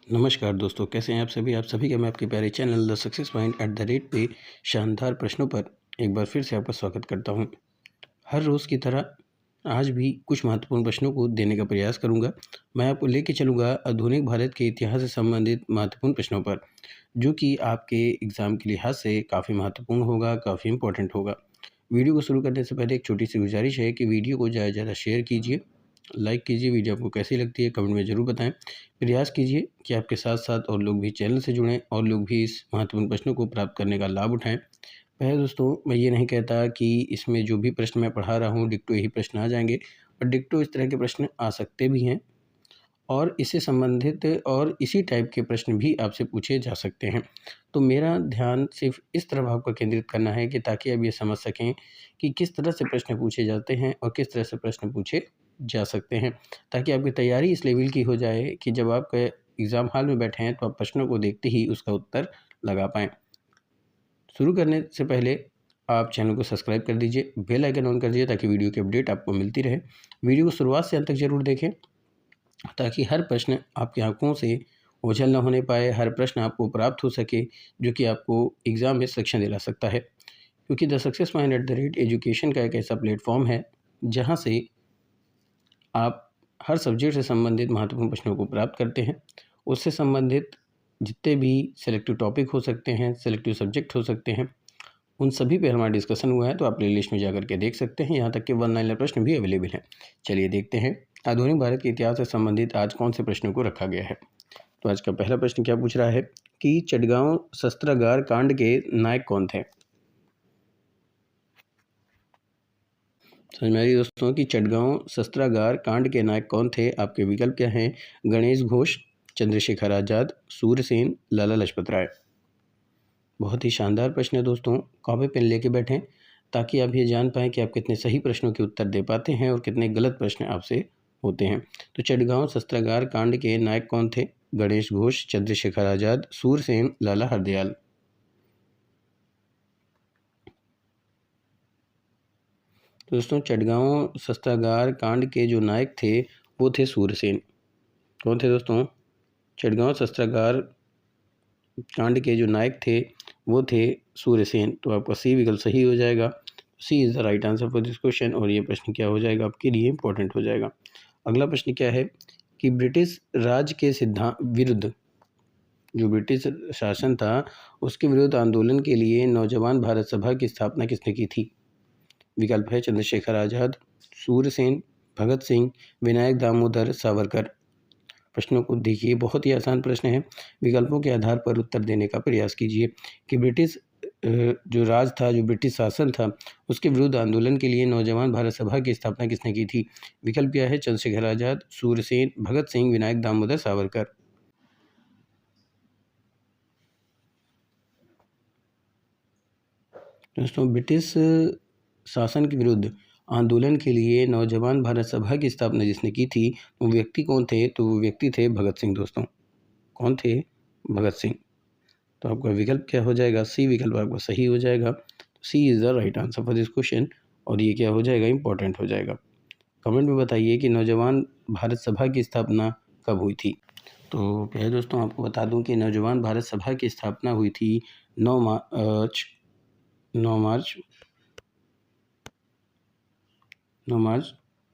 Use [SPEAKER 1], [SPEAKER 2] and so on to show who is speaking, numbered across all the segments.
[SPEAKER 1] नमस्कार दोस्तों, कैसे हैं आप सभी का मैं आपके प्यारे channel the success point at the rate पे शानदार प्रश्नों पर एक बार फिर से आपका स्वागत करता हूं। हर रोज़ की तरह आज भी कुछ महत्वपूर्ण प्रश्नों को देने का प्रयास करूंगा। मैं आपको लेके चलूंगा आधुनिक भारत के इतिहास से संबंधित महत्वपूर्ण प्रश्नों पर, जो कि आपके एग्ज़ाम के लिहाज से काफ़ी महत्वपूर्ण होगा, काफ़ी इंपॉर्टेंट होगा। वीडियो को शुरू करने से पहले एक छोटी सी गुजारिश है कि वीडियो को ज़्यादा से ज़्यादा शेयर कीजिए, लाइक कीजिए। वीडियो आपको कैसी लगती है कमेंट में ज़रूर बताएं। प्रयास कीजिए कि आपके साथ साथ और लोग भी चैनल से जुड़ें और लोग भी इस महत्वपूर्ण प्रश्नों को प्राप्त करने का लाभ उठाएं। पहले दोस्तों, मैं ये नहीं कहता कि इसमें जो भी प्रश्न मैं पढ़ा रहा हूँ डिक्टो यही प्रश्न आ जाएंगे, और डिक्टो इस तरह के प्रश्न आ सकते भी हैं और इससे संबंधित और इसी टाइप के प्रश्न भी आपसे पूछे जा सकते हैं। तो मेरा ध्यान सिर्फ इस तरफ आपका केंद्रित करना है कि ताकि आप ये समझ सकें कि किस तरह से प्रश्न पूछे जाते हैं और किस तरह से प्रश्न पूछे जा सकते हैं, ताकि आपकी तैयारी इस लेवल की हो जाए कि जब आप एग्ज़ाम हॉल में बैठे हैं तो आप प्रश्नों को देखते ही उसका उत्तर लगा पाएँ। शुरू करने से पहले आप चैनल को सब्सक्राइब कर दीजिए, बेल आइकन ऑन कर दीजिए ताकि वीडियो की अपडेट आपको मिलती रहे। वीडियो को शुरुआत से अंत तक ज़रूर देखें ताकि हर प्रश्न आपकी आंखों से ओझल न होने पाए, हर प्रश्न आपको प्राप्त हो सके, जो कि आपको एग्ज़ाम में सिलेक्शन दिला सकता है। क्योंकि the success point at the rate education का एक ऐसा प्लेटफॉर्म है जहाँ से आप हर सब्जेक्ट से संबंधित महत्वपूर्ण प्रश्नों को प्राप्त करते हैं। उससे संबंधित जितने भी सिलेक्टिव टॉपिक हो सकते हैं, सिलेक्टिव सब्जेक्ट हो सकते हैं, उन सभी पे हमारा डिस्कशन हुआ है, तो आप प्लेलिस्ट में जाकर के देख सकते हैं। यहाँ तक कि वन लाइनर प्रश्न भी अवेलेबल हैं। चलिए देखते हैं आधुनिक भारत के इतिहास से संबंधित आज कौन से प्रश्नों को रखा गया है। तो आज का पहला प्रश्न क्या पूछ रहा है कि चटगांव शस्त्रागार कांड के नायक कौन थे। समझ में आ रही है दोस्तों कि चटगांव शस्त्रागार कांड के नायक कौन थे। आपके विकल्प क्या हैं? गणेश घोष, चंद्रशेखर आज़ाद, सूर्यसेन, लाला लाजपत राय। बहुत ही शानदार प्रश्न है दोस्तों। कॉपी पेन लेके बैठें ताकि आप ये जान पाएँ कि आप कितने सही प्रश्नों के उत्तर दे पाते हैं और कितने गलत प्रश्न आपसे होते हैं। तो चटगांव शस्त्रागार कांड के नायक कौन थे? गणेश घोष, चंद्रशेखर आज़ाद, सूरसेन, लाला हरदयाल। तो दोस्तों, चटगांव शस्त्रागार कांड के जो नायक थे वो थे सूरसेन। कौन थे दोस्तों? चटगांव शस्त्रागार कांड के जो नायक थे वो थे सूर्यसेन। तो आपका सी विकल्प सही हो जाएगा। C is the right answer for this question. और ये प्रश्न क्या हो जाएगा आपके लिए? इंपॉर्टेंट हो जाएगा। अगला प्रश्न क्या है कि ब्रिटिश राज के सिद्धांत विरुद्ध, जो ब्रिटिश शासन था उसके विरुद्ध आंदोलन के लिए नौजवान भारत सभा की स्थापना किसने की थी? विकल्प है चंद्रशेखर आज़ाद, सूर्यसेन, भगत सिंह, विनायक दामोदर सावरकर। प्रश्नों को देखिए, बहुत ही आसान प्रश्न है। विकल्पों के आधार पर उत्तर देने का प्रयास कीजिए कि ब्रिटिश जो राज था, जो ब्रिटिश शासन था, उसके विरुद्ध आंदोलन के लिए नौजवान भारत सभा की स्थापना किसने की थी? विकल्प क्या है? चंद्रशेखर आज़ाद, सूरसेन, भगत सिंह, विनायक दामोदर सावरकर। दोस्तों, ब्रिटिश शासन के विरुद्ध आंदोलन के लिए नौजवान भारत सभा की स्थापना जिसने की थी वो व्यक्ति कौन थे? तो वो व्यक्ति थे भगत सिंह। दोस्तों, कौन थे? भगत सिंह। तो आपका विकल्प क्या हो जाएगा? सी विकल्प आपका सही हो जाएगा। C is the right answer for this question. और ये क्या हो जाएगा? इंपॉर्टेंट हो जाएगा। कमेंट में बताइए कि नौजवान भारत सभा की स्थापना कब हुई थी। तो क्या है दोस्तों, आपको बता दूं कि नौजवान भारत सभा की स्थापना हुई थी 9 मार्च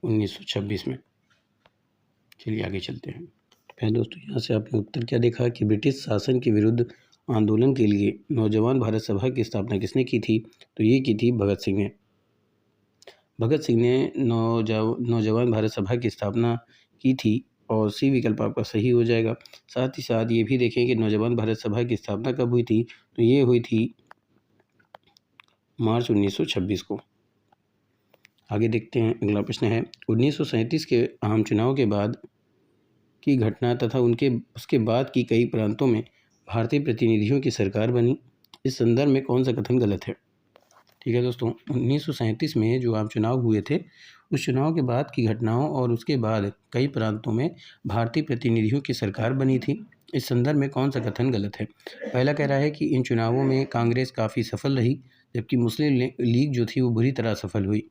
[SPEAKER 1] 1926 में। चलिए आगे चलते हैं। पहले दोस्तों, यहाँ से आपने उत्तर क्या देखा कि ब्रिटिश शासन के विरुद्ध आंदोलन के लिए नौजवान भारत सभा की स्थापना किसने की थी? तो ये की थी भगत सिंह ने। भगत सिंह ने नौजवान भारत सभा की स्थापना की थी। और सी विकल्प आपका सही हो जाएगा। साथ ही साथ ये भी देखें कि नौजवान भारत सभा की स्थापना कब हुई थी? तो ये हुई थी मार्च 1926 को। आगे देखते हैं। अगला प्रश्न है 1937 के आम चुनाव के बाद की घटना तथा उसके बाद की कई प्रांतों में भारतीय प्रतिनिधियों की सरकार बनी। इस संदर्भ में कौन सा कथन गलत है? ठीक है दोस्तों, 1937 में जो आम चुनाव हुए थे, उस चुनाव के बाद की घटनाओं और उसके बाद कई प्रांतों में भारतीय प्रतिनिधियों की सरकार बनी थी। इस संदर्भ में कौन सा कथन गलत है? पहला कह रहा है कि इन चुनावों में कांग्रेस काफ़ी सफल रही, जबकि मुस्लिम लीग जो थी वो बुरी तरह सफल हुई।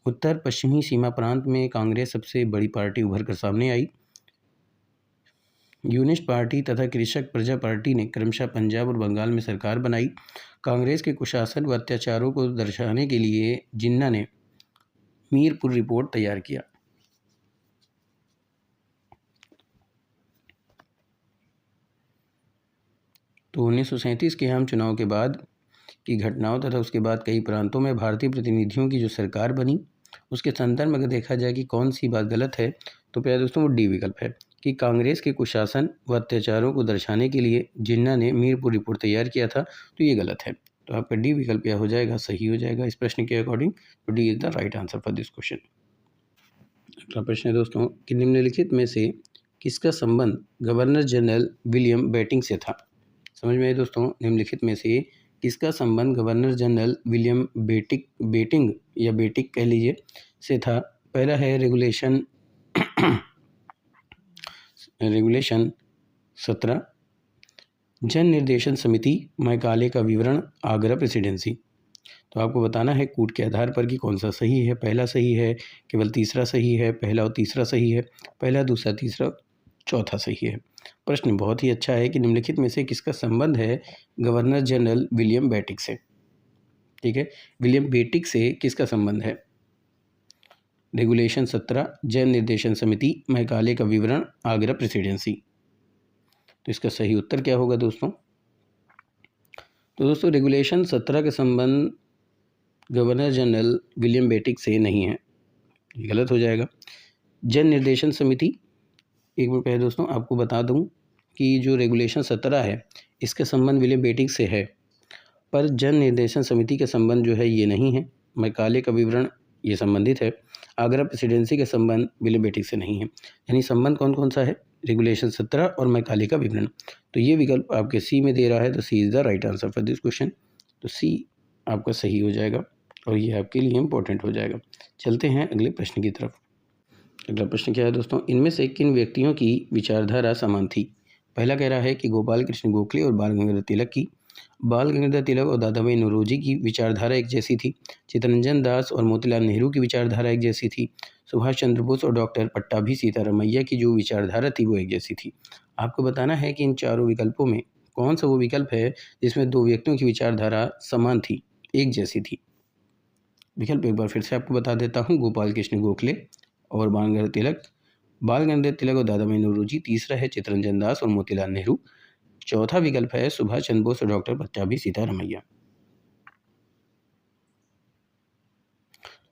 [SPEAKER 1] उत्तर पश्चिमी सीमा प्रांत में कांग्रेस सबसे बड़ी पार्टी उभर कर सामने आई। यूनिस्ट पार्टी तथा कृषक प्रजा पार्टी ने क्रमशः पंजाब और बंगाल में सरकार बनाई। कांग्रेस के कुशासन व अत्याचारों को दर्शाने के लिए जिन्ना ने मीरपुर रिपोर्ट तैयार किया। तो 1937 के आम चुनाव के बाद की घटनाओं तथा उसके बाद कई प्रांतों में भारतीय प्रतिनिधियों की जो सरकार बनी, उसके संदर्भ में अगर देखा जाए कि कौन सी बात गलत है, तो प्यारे दोस्तों वो डी विकल्प है कि कांग्रेस के कुशासन व अत्याचारों को दर्शाने के लिए जिन्ना ने मीरपुर रिपोर्ट तैयार किया था, तो ये गलत है। तो आपका डी विकल्प क्या हो जाएगा, सही हो जाएगा इस प्रश्न के अकॉर्डिंग। तो D is the right answer for this question. अगला प्रश्न है दोस्तों कि निम्नलिखित में से किसका संबंध गवर्नर जनरल विलियम बेटिंग से था। समझ में आए दोस्तों, निम्नलिखित में से किसका संबंध गवर्नर जनरल विलियम बेटिंग या बेटिक कह लीजिए से था। पहला है रेगुलेशन 17, जन निर्देशन समिति, मैकाले का विवरण, आगरा प्रेसिडेंसी। तो आपको बताना है कूट के आधार पर कि कौन सा सही है। पहला सही है, केवल तीसरा सही है, पहला और तीसरा सही है, पहला दूसरा तीसरा चौथा सही है। प्रश्न बहुत ही अच्छा है कि निम्नलिखित में से किसका संबंध है गवर्नर जनरल विलियम बेटिक से। ठीक है, विलियम बेटिक से किसका संबंध है। रेगुलेशन 17, जन निर्देशन समिति, मैकाले का विवरण, आगरा प्रेसिडेंसी। तो इसका सही उत्तर क्या होगा दोस्तों। तो दोस्तों रेगुलेशन 17 का संबंध गवर्नर जनरल विलियम बेटिक से नहीं है, ये गलत हो जाएगा। जन निर्देशन समिति, एक बार पहले दोस्तों आपको बता दूं कि जो रेगुलेशन 17 है इसका संबंध विलियम बेटिक से है, पर जन निर्देशन समिति का संबंध जो है ये नहीं है। मैकाले का विवरण ये संबंधित है। आगरा प्रेसिडेंसी का संबंध विलियम बेटिक से नहीं है। यानी संबंध कौन कौन सा है, रेगुलेशन 17 और मैकाले का विवरण। तो ये विकल्प आपके सी में दे रहा है, तो C is the right answer for this question. तो सी आपका सही हो जाएगा और ये आपके लिए इम्पोर्टेंट हो जाएगा। चलते हैं अगले प्रश्न की तरफ। अगला प्रश्न क्या है दोस्तों, इनमें से किन व्यक्तियों की विचारधारा समान थी। पहला कह रहा है कि गोपाल कृष्ण गोखले और बाल गंगाधर तिलक की। बाल गंगाधर तिलक और दादाभाई नौरोजी की विचारधारा एक जैसी थी। चित्तरंजन दास और मोतीलाल नेहरू की विचारधारा एक जैसी थी। सुभाष चंद्र बोस और डॉक्टर पट्टाभी सीतारामैया की जो विचारधारा थी वो एक जैसी थी। आपको बताना है कि इन चारों विकल्पों में कौन सा वो विकल्प है जिसमें दो व्यक्तियों की विचारधारा समान थी, एक जैसी थी। विकल्प एक बार फिर से आपको बता देता हूँ, गोपाल कृष्ण गोखले और बाल गंगाधर तिलक और दादाभाई नौरोजी। तीसरा है चित्तरंजन दास और मोतीलाल नेहरू। चौथा विकल्प है सुभाष चंद्र बोस और डॉक्टर पट्टाभी सीतारामैया।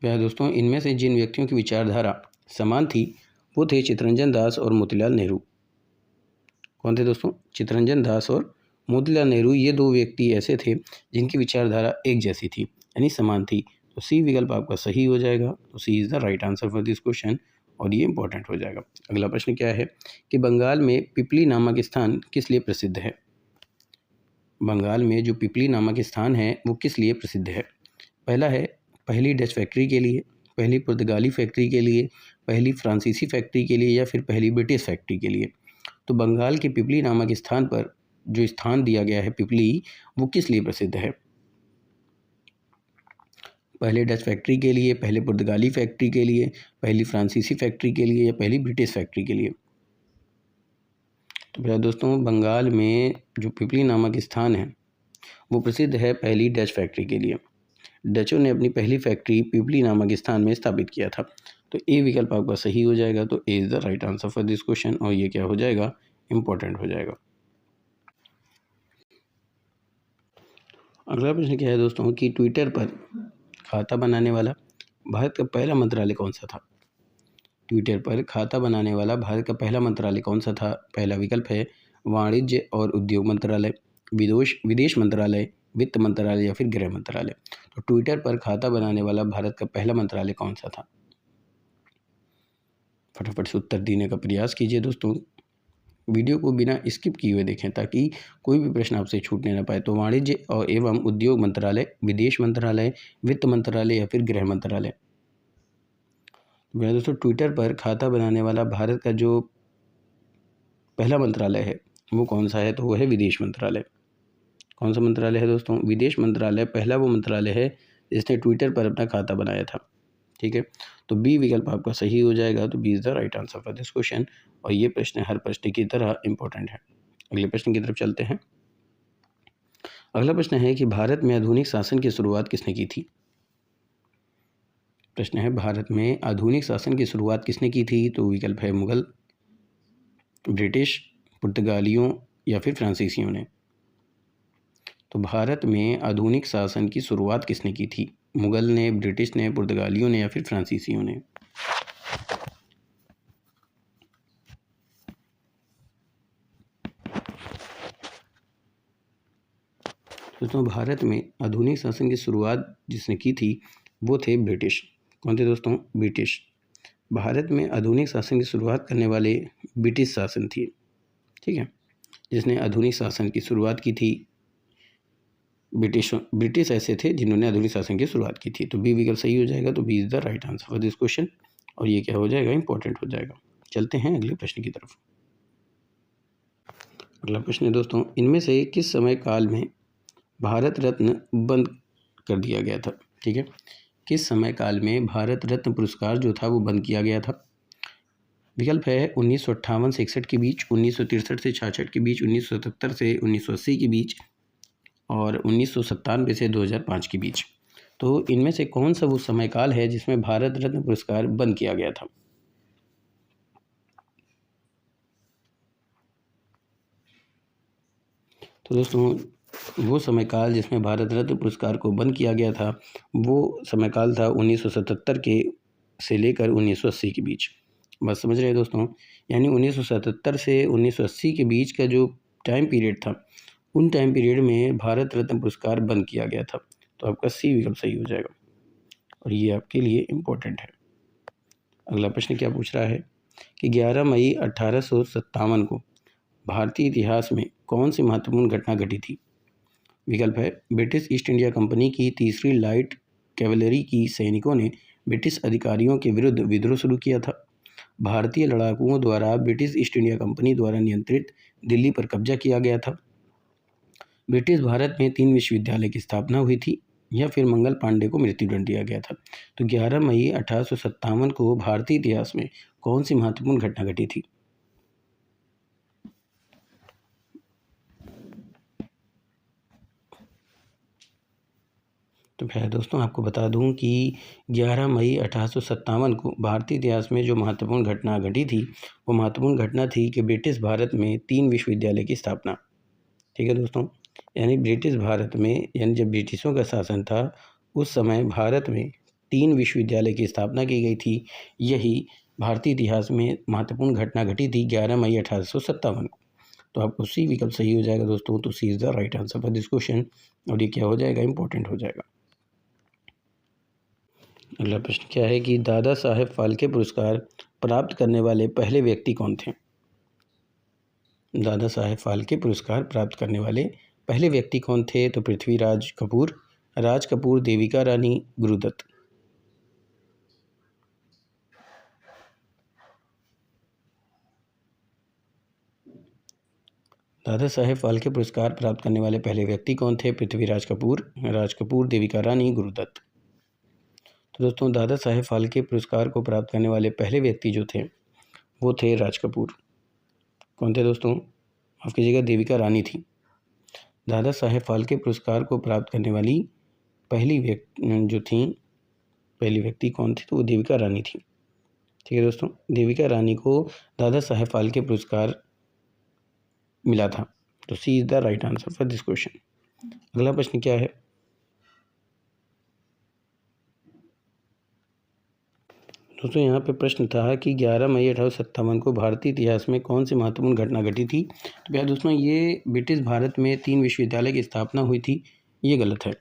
[SPEAKER 1] प्यारे दोस्तों, इनमें से जिन व्यक्तियों की विचारधारा समान थी वो थे चित्तरंजन दास और मोतीलाल नेहरू। कौन थे दोस्तों, चित्तरंजन दास और मोतीलाल नेहरू। ये दो व्यक्ति ऐसे थे जिनकी विचारधारा एक जैसी थी, यानी समान थी। तो सी विकल्प आपका सही हो जाएगा। तो C is the right answer for this question और ये इंपॉर्टेंट हो जाएगा। अगला प्रश्न क्या है कि बंगाल में पिपली नामक स्थान किस लिए प्रसिद्ध है। बंगाल में जो पिपली नामक स्थान है वो किस लिए प्रसिद्ध है। पहला है पहली डच फैक्ट्री के लिए, पहली पुर्तगाली फैक्ट्री के लिए, पहली फ्रांसीसी फैक्ट्री के लिए या फिर पहली ब्रिटिश फैक्ट्री के लिए। तो बंगाल के पिपली नामक स्थान पर जो स्थान दिया गया है पिपली, वो किस लिए प्रसिद्ध है। पहले डच फैक्ट्री के लिए, पहले पुर्तगाली फैक्ट्री के लिए, पहली फ्रांसीसी फैक्ट्री के लिए या पहली ब्रिटिश फैक्ट्री के लिए। तो प्यारे दोस्तों, बंगाल में जो पिपली नामक स्थान है वो प्रसिद्ध है पहली डच फैक्ट्री के लिए। डचों ने अपनी पहली फैक्ट्री पिपली नामक स्थान में स्थापित किया था। तो ए विकल्प आपका सही हो जाएगा। तो A is the right answer for this question और ये क्या हो जाएगा, इम्पोर्टेंट हो जाएगा। अगला प्रश्न क्या है दोस्तों कि ट्विटर पर खाता बनाने वाला भारत का पहला मंत्रालय कौन सा था। ट्विटर पर खाता बनाने वाला भारत का पहला मंत्रालय कौन सा था। पहला विकल्प है वाणिज्य और उद्योग मंत्रालय, विदेश मंत्रालय, वित्त मंत्रालय या फिर गृह मंत्रालय। तो ट्विटर पर खाता बनाने वाला भारत का पहला मंत्रालय कौन सा था। फटाफट से उत्तर देने का प्रयास कीजिए दोस्तों। वीडियो को बिना स्किप किए हुए देखें ताकि कोई भी प्रश्न आपसे छूटने ना पाए। तो वाणिज्य और एवं उद्योग मंत्रालय, विदेश मंत्रालय, वित्त मंत्रालय या फिर गृह मंत्रालय। मेरे दोस्तों, ट्विटर पर खाता बनाने वाला भारत का जो पहला मंत्रालय है वो कौन सा है, तो वो है विदेश मंत्रालय। कौन सा मंत्रालय है दोस्तों, विदेश मंत्रालय पहला वो मंत्रालय है जिसने ट्विटर पर अपना खाता बनाया था। ठीक है, तो बी विकल्प आपका सही हो जाएगा। तो B is the right answer for this question. और ये प्रश्न हर प्रश्न की तरह इंपॉर्टेंट है। अगले प्रश्न की तरफ चलते हैं। अगला प्रश्न है कि भारत में आधुनिक शासन की शुरुआत किसने की थी। प्रश्न है भारत में आधुनिक शासन की शुरुआत किसने की थी। तो विकल्प है मुगल, ब्रिटिश, पुर्तगालियों या फिर फ्रांसीसियों ने। तो भारत में आधुनिक शासन की शुरुआत किसने की थी। मुगल ने, ब्रिटिश ने, पुर्तगालियों ने या फिर फ्रांसीसियों ने। दोस्तों भारत में आधुनिक शासन की शुरुआत जिसने की थी वो थे ब्रिटिश। कौन थे दोस्तों, ब्रिटिश। भारत में आधुनिक शासन की शुरुआत करने वाले ब्रिटिश शासन थी, ठीक है, जिसने आधुनिक शासन की शुरुआत की थी। ब्रिटिश ऐसे थे जिन्होंने आधुनिक शासन की शुरुआत की थी। तो बी विकल्प सही हो जाएगा। तो B is the right answer for this question. और ये क्या हो जाएगा, इंपॉर्टेंट हो जाएगा। चलते हैं अगले प्रश्न की तरफ। अगला प्रश्न है दोस्तों, इनमें से किस समय काल में भारत रत्न बंद कर दिया गया था। ठीक है, किस समय काल में भारत रत्न पुरस्कार जो था वो बंद किया गया था। विकल्प है 1958 से 61 के बीच, 1963 से 66 के बीच, 1977 से 1980 के बीच और 1997 से 2005 के बीच। तो इनमें से कौन सा वो समय काल है जिसमें भारत रत्न पुरस्कार बंद किया गया था। तो दोस्तों वो समय काल जिसमें भारत रत्न पुरस्कार को बंद किया गया था वो समय काल था 1977 के से लेकर 1980 के बीच। बस समझ रहे हैं दोस्तों, यानी 1977 से 1980 के बीच का जो टाइम पीरियड था उन टाइम पीरियड में भारत रत्न पुरस्कार बंद किया गया था। तो आपका सी विकल्प सही हो जाएगा और ये आपके लिए इम्पोर्टेंट है। अगला प्रश्न क्या पूछ रहा है कि 11 मई 1857 को भारतीय इतिहास में कौन सी महत्वपूर्ण घटना घटी थी। विकल्प है ब्रिटिश ईस्ट इंडिया कंपनी की तीसरी लाइट कैवलरी की सैनिकों ने ब्रिटिश अधिकारियों के विरुद्ध विद्रोह शुरू किया था, भारतीय लड़ाकुओं द्वारा ब्रिटिश ईस्ट इंडिया कंपनी द्वारा नियंत्रित दिल्ली पर कब्जा किया गया था, ब्रिटिश भारत में 3 विश्वविद्यालय की स्थापना हुई थी या फिर मंगल पांडे को मृत्युदंड दिया गया था। तो 11 मई 1857 को भारतीय इतिहास में कौन सी महत्वपूर्ण घटना घटी थी। तो मैं दोस्तों आपको बता दूं कि 11 मई 1857 को भारतीय इतिहास में जो महत्वपूर्ण घटना घटी थी वो महत्वपूर्ण घटना थी कि ब्रिटिश भारत में 3 विश्वविद्यालय की स्थापना। ठीक है दोस्तों, यानी ब्रिटिश भारत में, यानी जब ब्रिटिशों का शासन था उस समय भारत में 3 विश्वविद्यालय की स्थापना की गई थी। यही भारतीय इतिहास में महत्वपूर्ण घटना घटी थी 11 मई 1857 को। तो आपको सी विकल्प सही हो जाएगा दोस्तों। तो C is the right answer for this question और ये क्या हो जाएगा, इंपॉर्टेंट हो जाएगा। अगला प्रश्न क्या है कि दादा साहेब फाल्के पुरस्कार प्राप्त करने वाले पहले व्यक्ति कौन थे। दादा साहेब फाल्के पुरस्कार प्राप्त करने वाले पहले व्यक्ति कौन थे। तो पृथ्वीराज कपूर, राज कपूर, देविका रानी, गुरुदत्त। दादा साहेब फाल्के पुरस्कार प्राप्त करने वाले पहले व्यक्ति कौन थे। पृथ्वीराज कपूर, राज कपूर, देविका रानी, गुरुदत्त। तो दोस्तों दादा साहेब फाल्के पुरस्कार को प्राप्त करने वाले पहले व्यक्ति जो थे वो थे राज कपूर। कौन थे दोस्तों, माफ़ कीजिएगा, देविका रानी थी। दादा साहेब फाल्के पुरस्कार को प्राप्त करने वाली पहली व्यक्ति कौन थी। तो वो देविका रानी थी। ठीक है दोस्तों, देविका रानी को दादा साहेब फाल्के पुरस्कार मिला था। तो C is the right answer for this question. अगला प्रश्न क्या है दोस्तों, यहाँ पे प्रश्न था कि 11 मई 1857 को भारतीय इतिहास में कौन सी महत्वपूर्ण घटना घटी थी। तो भैया दोस्तों ये ब्रिटिश भारत में 3 विश्वविद्यालय की स्थापना हुई थी, ये गलत है।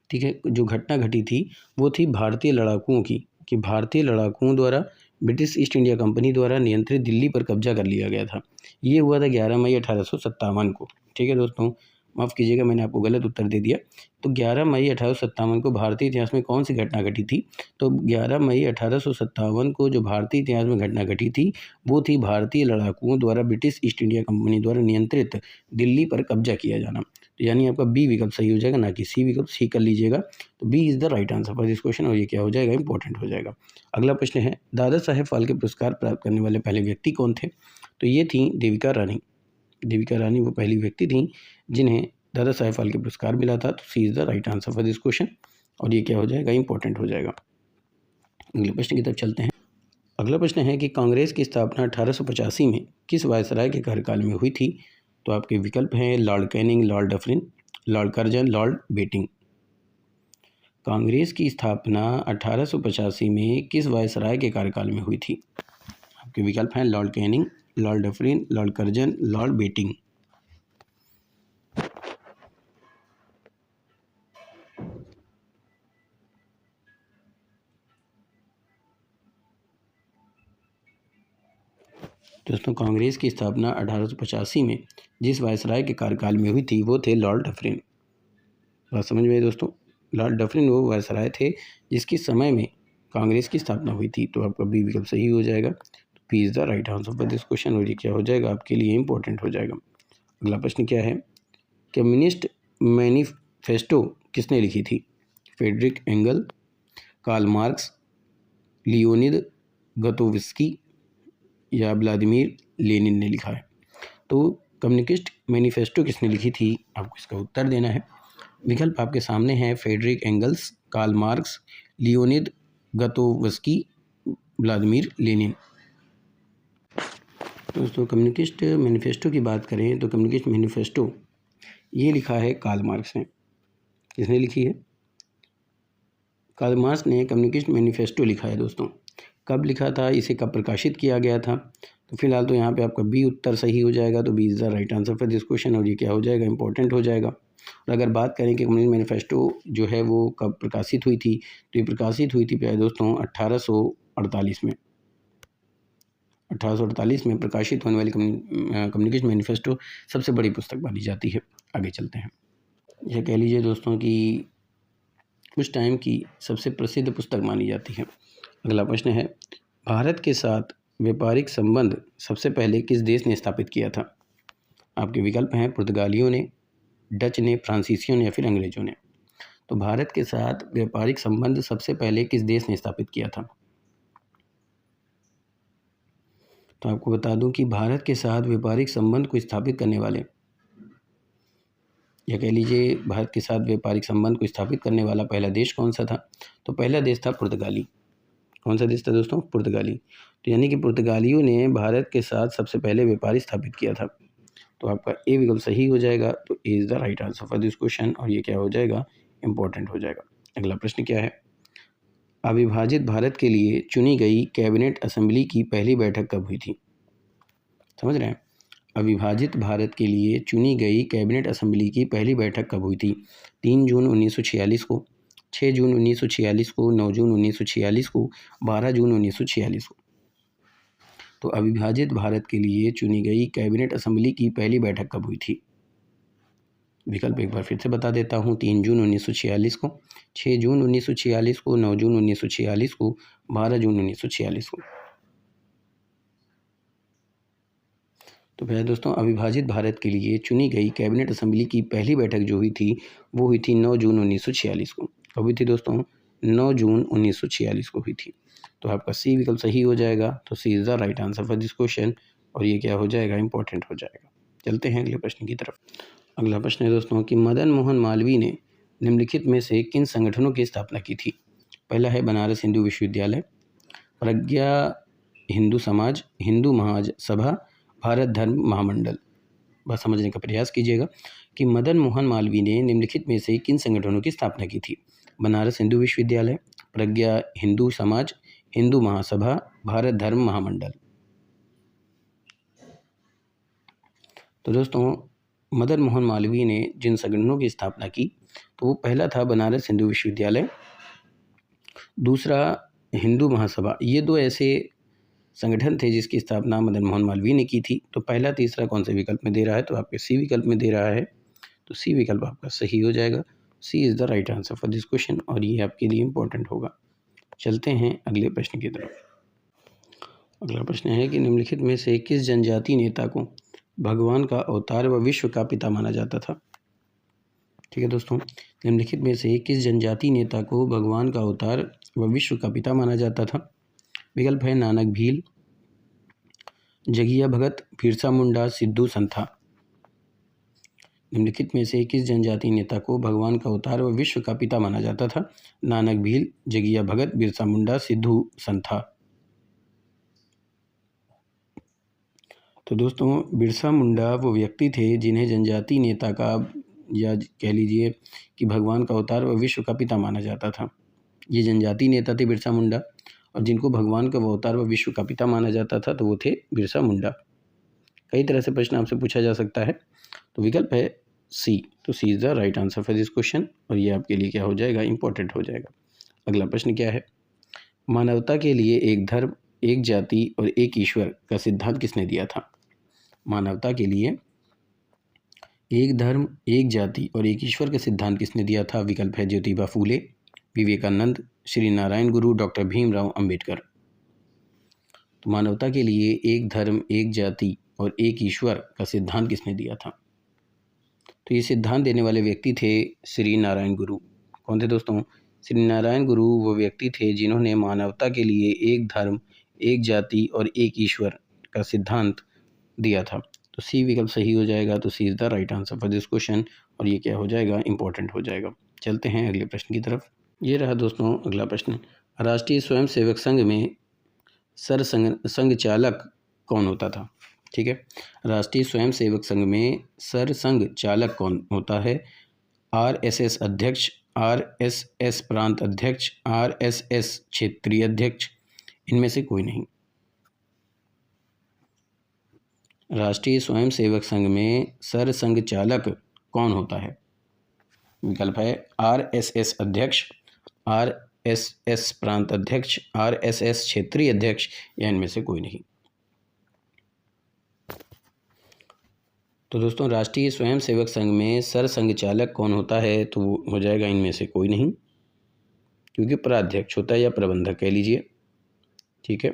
[SPEAKER 1] ठीक है, जो घटना घटी थी वो थी भारतीय लड़ाकुओं की, कि भारतीय लड़ाकुओं द्वारा ब्रिटिश ईस्ट इंडिया कंपनी द्वारा नियंत्रित दिल्ली पर कब्जा कर लिया गया था। ये हुआ था 11 मई 1857 को। ठीक है दोस्तों, माफ़ कीजिएगा, मैंने आपको गलत उत्तर दे दिया। तो 11 मई 1857 को भारतीय इतिहास में कौन सी घटना घटी थी? तो 11 मई 1857 को जो भारतीय इतिहास में घटना घटी थी वो थी भारतीय लड़ाकुओं द्वारा ब्रिटिश ईस्ट इंडिया कंपनी द्वारा नियंत्रित दिल्ली पर कब्जा किया जाना। तो यानी आपका बी विकल्प सही हो जाएगा, ना कि सी विकल्प। सी कर लीजिएगा। तो B is the right answer for this question, और ये क्या हो जाएगा? इंपॉर्टेंट हो जाएगा। अगला प्रश्न है, दादा साहेब फाल्के पुरस्कार प्राप्त करने वाले पहले व्यक्ति कौन थे? तो ये थी देविका रानी। देविका रानी वो पहली व्यक्ति थी जिन्हें दादा साहेब फाल्के पुरस्कार मिला था। तो C is the right answer for this question, और ये क्या हो जाएगा? इंपॉर्टेंट हो जाएगा। अगले प्रश्न की तरफ चलते हैं। अगला प्रश्न है कि कांग्रेस की स्थापना 1885 में किस वायसराय के कार्यकाल में हुई थी? तो आपके विकल्प हैं Lord Canning, Lord Dufferin, Lord Curzon, Lord Bentinck. Congress की स्थापना 1885 में किस वायसराय के कार्यकाल में हुई थी? आपके विकल्प हैं Lord Canning, Lord Dufferin, Lord Curzon, Lord Bentinck. दोस्तों, कांग्रेस की स्थापना 1885 में जिस वायसराय के कार्यकाल में हुई थी वो थे लॉर्ड डफरिन। बात समझ में आई दोस्तों? लॉर्ड डफरिन वो वायसराय थे जिसके समय में कांग्रेस की स्थापना हुई थी। तो आपका बी विकल्प सही हो जाएगा। तो B is the right answer for this question, और ये क्या हो जाएगा? आपके लिए इंपॉर्टेंट हो जाएगा। अगला प्रश्न क्या है? कम्युनिस्ट मैनिफेस्टो किसने लिखी थी? Friedrich Engel, Karl Marx, Leonid Gatovisky या व्लादिमीर लेनिन ने लिखा है? तो कम्युनिस्ट मैनिफेस्टो किसने लिखी थी? आपको इसका उत्तर देना है। विकल्प आपके सामने हैं Friedrich Engels, Karl Marx, Leonid Gatovsky, Vladimir Lenin. दोस्तों, कम्युनिस्ट मैनिफेस्टो की बात करें तो कम्युनिस्ट मैनिफेस्टो ये लिखा है कार्ल मार्क्स ने। किसने लिखी है? कार्ल मार्क्स ने कम्युनिस्ट मैनिफेस्टो लिखा है दोस्तों। कब लिखा था, इसे कब प्रकाशित किया गया था? तो फिलहाल तो यहाँ पे आपका बी उत्तर सही हो जाएगा। तो B is the right answer for this question, और ये क्या हो जाएगा? इंपॉर्टेंट हो जाएगा। और अगर बात करें कि कम्युनिस्ट मैनिफेस्टो जो है वो कब प्रकाशित हुई थी, तो ये प्रकाशित हुई थी प्यारे दोस्तों 1848 में। 1848 में प्रकाशित होने वाली कम्युनिस्ट मैनिफेस्टो सबसे बड़ी पुस्तक मानी जाती है। आगे चलते हैं। यह कह लीजिए दोस्तों कि उस टाइम की सबसे प्रसिद्ध पुस्तक मानी जाती है। अगला प्रश्न है, भारत के साथ व्यापारिक संबंध सबसे पहले किस देश ने स्थापित किया था? आपके विकल्प हैं पुर्तगालियों ने, डच ने, फ्रांसीसियों ने या फिर अंग्रेजों ने। तो भारत के साथ व्यापारिक संबंध सबसे पहले किस देश ने स्थापित किया था? तो आपको बता दूं कि भारत के साथ व्यापारिक संबंध को स्थापित करने वाले, या कह लीजिए भारत के साथ व्यापारिक संबंध को स्थापित करने वाला पहला देश कौन सा था? तो पहला देश था पुर्तगाली। कौन सा देश था दोस्तों? पुर्तगाली। तो यानी कि पुर्तगालियों ने भारत के साथ सबसे पहले व्यापारी स्थापित किया था। तो आपका ए विकल्प सही हो जाएगा। तो A is the right answer for this question, और ये क्या हो जाएगा? इंपॉर्टेंट हो जाएगा। अगला प्रश्न क्या है? अविभाजित भारत के लिए चुनी गई कैबिनेट असेंबली की पहली बैठक कब हुई थी? समझ रहे हैं? अविभाजित भारत के लिए चुनी गई कैबिनेट असेंबली की पहली बैठक कब हुई थी? 3 जून 1946 को, 6 जून 1946 को, 9 जून 1946 को, 12 जून 1946 को। तो अविभाजित भारत के लिए चुनी गई कैबिनेट असेंबली की पहली बैठक कब हुई थी? विकल्प एक बार फिर से बता देता हूँ। 3 जून 1946 को, 6 जून 1946 को, 9 जून 1946 को, 12 जून 1946 को। तो प्यारे दोस्तों, अविभाजित भारत के लिए चुनी गई कैबिनेट असेंबली की पहली बैठक जो हुई थी वो हुई थी 9 जून 1946 को। कब हुई थी दोस्तों? 9 जून 1946 को हुई थी। तो आपका सी विकल्प सही हो जाएगा। तो C is the right answer for this question, और ये क्या हो जाएगा? इंपॉर्टेंट हो जाएगा। चलते हैं अगले प्रश्न की तरफ। अगला प्रश्न है दोस्तों कि मदन मोहन मालवीय ने निम्नलिखित में से किन संगठनों की स्थापना की थी? पहला है बनारस हिंदू विश्वविद्यालय, प्रज्ञा हिंदू समाज, हिंदू महासभा, भारत धर्म महामंडल। बस समझने का प्रयास कीजिएगा कि मदन मोहन मालवीय ने निम्नलिखित में से किन संगठनों की स्थापना की थी? बनारस हिंदू विश्वविद्यालय, प्रज्ञा हिंदू समाज, हिंदू महासभा, भारत धर्म महामंडल। तो दोस्तों, मदन मोहन मालवीय ने जिन संगठनों की स्थापना की तो वो पहला था बनारस हिंदू विश्वविद्यालय, दूसरा हिंदू महासभा। ये दो ऐसे संगठन थे जिसकी स्थापना मदन मोहन मालवीय ने की थी। तो पहला तीसरा कौन से विकल्प में दे रहा है? तो आपके सी विकल्प में दे रहा है। तो सी विकल्प आपका सही हो जाएगा। C is the right answer for this question और ये आपके लिए इम्पोर्टेंट होगा। चलते हैं अगले प्रश्न की तरफ। अगला प्रश्न है कि निम्नलिखित में से किस जनजाति नेता को भगवान का अवतार व विश्व का पिता माना जाता था। ठीक है दोस्तों, निम्नलिखित में से किस जनजाति नेता को भगवान का अवतार व विश्व का पिता माना जाता था। विकल्प है नानक भील, जगिया भगत, बिरसा मुंडा, सिद्धू संथा। निम्नलिखित में से किस जनजाति नेता को भगवान का अवतार व विश्व का पिता माना जाता था। नानक भील, जगिया भगत, बिरसा मुंडा, सिद्धू संथा। तो दोस्तों, बिरसा मुंडा वो व्यक्ति थे जिन्हें जनजाति नेता का या कह लीजिए कि भगवान का अवतार व विश्व का पिता माना जाता था। ये जनजाति नेता थे बिरसा मुंडा और जिनको भगवान का अवतार व विश्व का पिता माना जाता था तो वो थे बिरसा मुंडा। कई तरह से प्रश्न आपसे पूछा जा सकता है, तो विकल्प है सी। तो C is the right answer for this question और ये आपके लिए क्या हो जाएगा, इंपॉर्टेंट हो जाएगा। अगला प्रश्न क्या है, मानवता के लिए एक धर्म, एक जाति और एक ईश्वर का सिद्धांत किसने दिया था। मानवता के लिए एक धर्म, एक जाति और एक ईश्वर का सिद्धांत किसने दिया था। विकल्प है ज्योतिबा फूले, विवेकानंद, श्री नारायण गुरु, डॉक्टर भीमराव अंबेडकर। तो मानवता के लिए एक धर्म, एक जाति और एक ईश्वर का सिद्धांत किसने दिया था। तो ये सिद्धांत देने वाले व्यक्ति थे श्री नारायण गुरु। कौन थे दोस्तों, श्री नारायण गुरु वो व्यक्ति थे जिन्होंने मानवता के लिए एक धर्म, एक जाति और एक ईश्वर का सिद्धांत दिया था। तो सी विकल्प सही हो जाएगा। तो C is the right answer for this question और ये क्या हो जाएगा, इंपॉर्टेंट हो जाएगा। चलते हैं अगले प्रश्न की तरफ। ये रहा दोस्तों अगला प्रश्न, राष्ट्रीय स्वयंसेवक संघ में संघ चालक कौन होता था। ठीक है, राष्ट्रीय स्वयंसेवक संघ में संघ चालक कौन होता है। RSS अध्यक्ष, RSS प्रांत अध्यक्ष, RSS क्षेत्रीय अध्यक्ष, इनमें से कोई नहीं। राष्ट्रीय स्वयंसेवक संघ में संघ चालक कौन होता है। विकल्प है RSS अध्यक्ष, RSS प्रांत अध्यक्ष, RSS क्षेत्रीय अध्यक्ष या इनमें से कोई नहीं। तो दोस्तों, राष्ट्रीय स्वयंसेवक संघ में संघ चालक कौन होता है, तो वो हो जाएगा इनमें से कोई नहीं, क्योंकि प्राध्यक्ष होता है या प्रबंधक कह लीजिए। ठीक है,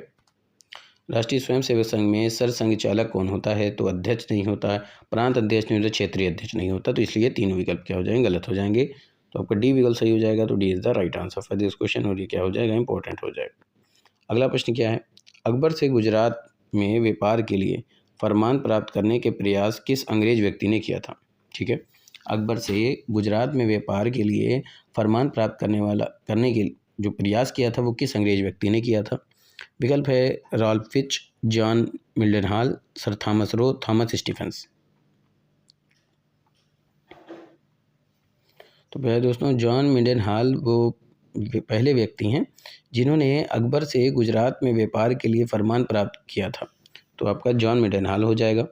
[SPEAKER 1] राष्ट्रीय स्वयंसेवक संघ में संघ चालक कौन होता है, तो अध्यक्ष नहीं होता, प्रांत अध्यक्ष नहीं होता, क्षेत्रीय अध्यक्ष नहीं होता। तो इसलिए तीनों विकल्प क्या हो जाएंगे, गलत हो जाएंगे। तो आपका डी विकल्प सही हो जाएगा। तो D is the right answer for this question और ये क्या हो जाएगा, इंपॉर्टेंट हो जाएगा। अगला प्रश्न क्या है, अकबर से गुजरात में व्यापार के लिए फरमान प्राप्त करने के प्रयास किस अंग्रेज व्यक्ति ने किया था। ठीक है, अकबर से गुजरात में व्यापार के लिए फरमान प्राप्त करने के जो प्रयास किया था वो किस अंग्रेज व्यक्ति ने किया था। विकल्प है Ralph Fitch, John Mildenhall, sir Thomas Roe, Thomas Stephens. तो पहले दोस्तों, जॉन मिल्डनहाल वो पहले व्यक्ति हैं जिन्होंने अकबर से गुजरात में व्यापार के लिए फरमान प्राप्त किया था। तो आपका जॉन मिल्डनहाल हो जाएगा।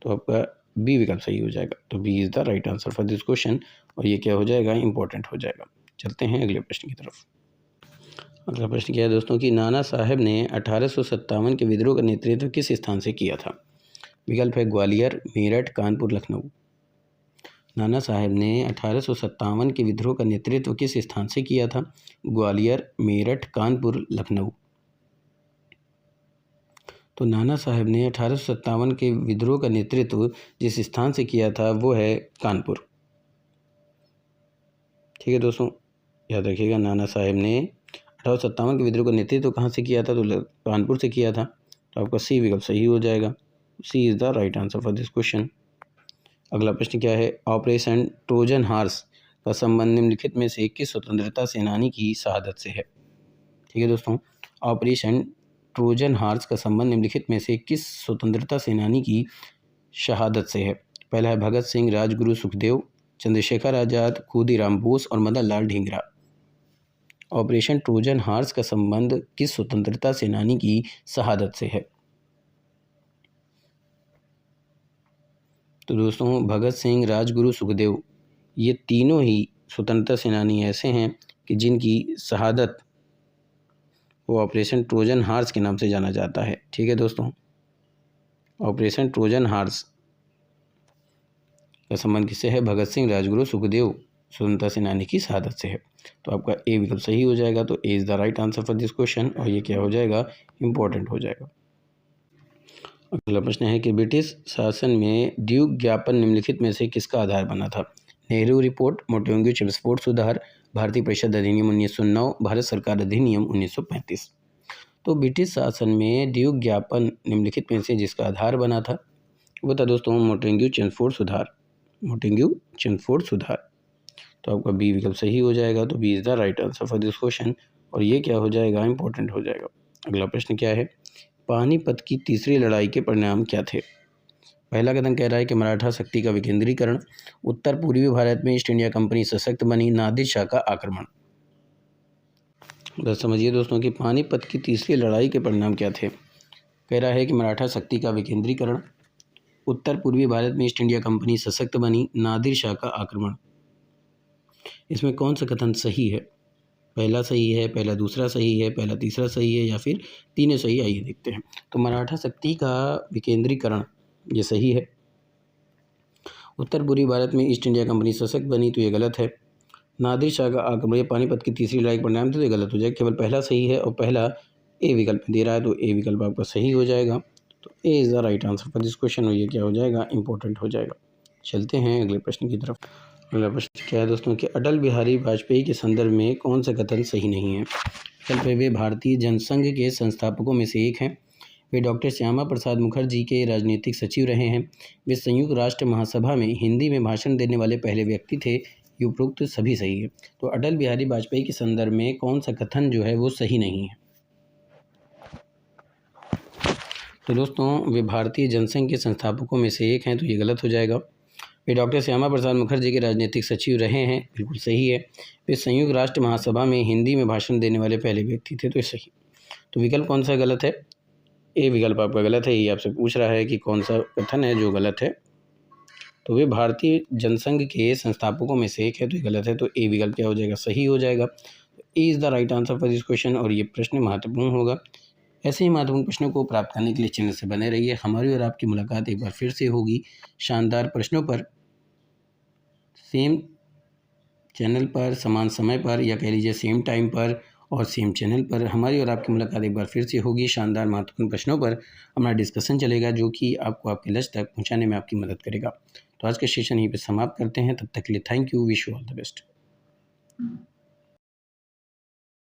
[SPEAKER 1] तो आपका बी विकल्प सही हो जाएगा। तो B is the right answer for this question और ये क्या हो जाएगा, इंपॉर्टेंट हो जाएगा। चलते हैं अगले प्रश्न की तरफ। अगला प्रश्न क्या है दोस्तों कि नाना साहब ने 1857 के विद्रोह का नेतृत्व किस स्थान से किया था। विकल्प है ग्वालियर, मेरठ, कानपुर, लखनऊ। नाना साहब ने 1857 के विद्रोह का नेतृत्व किस स्थान से किया था। ग्वालियर, मेरठ, कानपुर, लखनऊ। तो नाना साहब ने 1857 के विद्रोह का नेतृत्व जिस स्थान से किया था वो है कानपुर। ठीक है दोस्तों, याद रखिएगा, नाना साहब ने 1857 के विद्रोह का नेतृत्व कहाँ से किया था, तो कानपुर से किया था। तो आपका सी विकल्प सही हो जाएगा। C is the right answer for this question. अगला प्रश्न क्या है, ऑपरेशन ट्रोजन हॉर्स का संबंध निम्नलिखित में से किस स्वतंत्रता सेनानी की शहादत से है। ठीक है दोस्तों, ऑपरेशन ट्रोजन हॉर्स का संबंध निम्नलिखित में से किस स्वतंत्रता सेनानी की शहादत से है। पहला है भगत सिंह, राजगुरु सुखदेव, चंद्रशेखर आज़ाद, खुदीराम बोस और Madan Lal Dhingra. Operation Trojan horse का संबंध किस स्वतंत्रता सेनानी की शहादत से है। तो दोस्तों, भगत सिंह, राजगुरु, सुखदेव ये तीनों ही स्वतंत्रता सेनानी ऐसे हैं कि जिनकी शहादत वो ऑपरेशन ट्रोजन हॉर्स के नाम से जाना जाता है। ठीक है दोस्तों, ऑपरेशन ट्रोजन हॉर्स का संबंध किससे है? भगत सिंह, राजगुरु, सुखदेव स्वतंत्रता सेनानी की शहादत से है। तो आपका ए विकल्प सही हो जाएगा। तो A is the right answer for this question और ये क्या हो जाएगा? इम्पोर्टेंट हो जाएगा। अगला प्रश्न है कि ब्रिटिश शासन में ड्यूक ज्ञापन निम्नलिखित में से किसका आधार बना था? नेहरू रिपोर्ट, मोंटेग्यू चेम्सफोर्ड सुधार, भारतीय परिषद अधिनियम 1909, भारत सरकार अधिनियम 1935। तो ब्रिटिश शासन में ड्यूक ज्ञापन निम्नलिखित में से जिसका आधार बना था वो था दोस्तों मोंटेग्यू चेम्सफोर्ड सुधार। मोंटेग्यू चेम्सफोर्ड सुधार। तो आपका बी विकल्प सही हो जाएगा। तो B is the right answer for this question और ये क्या हो जाएगा? इंपॉर्टेंट हो जाएगा। अगला प्रश्न क्या है? पानीपत की तीसरी लड़ाई के परिणाम क्या थे? पहला कथन कह रहा है कि मराठा शक्ति का विकेंद्रीकरण, उत्तर पूर्वी भारत में ईस्ट इंडिया कंपनी सशक्त बनी, नादिर शाह का आक्रमण। बस समझिए दोस्तों कि पानीपत की तीसरी लड़ाई के परिणाम क्या थे। कह रहा है कि मराठा शक्ति का विकेंद्रीकरण, उत्तर पूर्वी भारत में ईस्ट इंडिया कंपनी सशक्त बनी, नादिर शाह का आक्रमण। इसमें कौन सा कथन सही है? पहला सही है, पहला दूसरा सही है, पहला तीसरा सही है या फिर तीनों सही? आइए देखते हैं। तो मराठा शक्ति का विकेंद्रीकरण ये सही है। उत्तर पूर्वी भारत में ईस्ट इंडिया कंपनी सशक्त बनी तो ये गलत है। नादिर शाह का आक्रमण, ये पानीपत की तीसरी लड़ाई का परिणाम तो ये गलत हो जाएगा। केवल पहला सही है और पहला ए विकल्प दे रहा है तो ए विकल्प आपका सही हो जाएगा। तो A is the right answer for this question और ये क्या हो जाएगा? इंपॉर्टेंट हो जाएगा। चलते हैं अगले प्रश्न की तरफ। अगला प्रश्न क्या है दोस्तों कि अटल बिहारी वाजपेयी के संदर्भ में कौन सा कथन सही नहीं है? विकल्प है वे भारतीय जनसंघ के संस्थापकों में से एक हैं, वे डॉक्टर श्यामा प्रसाद मुखर्जी के राजनीतिक सचिव रहे हैं, वे संयुक्त राष्ट्र महासभा में हिंदी में भाषण देने वाले पहले व्यक्ति थे। ये उपरोक्त सभी सही है। तो अटल बिहारी वाजपेयी के संदर्भ में कौन सा कथन जो है वो सही नहीं है? तो दोस्तों वे भारतीय जनसंघ के संस्थापकों में से एक हैं तो ये गलत हो जाएगा। वे डॉक्टर श्यामा प्रसाद मुखर्जी के राजनीतिक सचिव रहे हैं, बिल्कुल सही है। वे संयुक्त राष्ट्र महासभा में हिंदी में भाषण देने वाले पहले व्यक्ति थे तो ये सही। तो विकल्प कौन सा गलत है? ए विकल्प आपका गलत है। ये आपसे पूछ रहा है कि कौन सा कथन है जो गलत है। तो वे भारतीय जनसंघ के संस्थापकों में से एक है तो ये गलत है। तो ए विकल्प क्या हो जाएगा? सही हो जाएगा। A is the right answer for this question और ये प्रश्न महत्वपूर्ण होगा। ऐसे ही महत्वपूर्ण प्रश्नों को प्राप्त करने के लिए चैनल से बने रहिए। हमारी और आपकी मुलाकात एक बार फिर से होगी शानदार प्रश्नों पर, सेम चैनल पर, समान समय पर, या कह लीजिए सेम टाइम पर और सेम चैनल पर। हमारी और आपकी मुलाकात एक बार फिर से होगी शानदार महत्वपूर्ण प्रश्नों पर। हमारा डिस्कशन चलेगा जो कि आपको आपके लक्ष्य तक पहुंचाने में आपकी मदद करेगा। तो आज का सेशन यहीं पर समाप्त करते हैं। तब तक के लिए thank you, wish you all the best.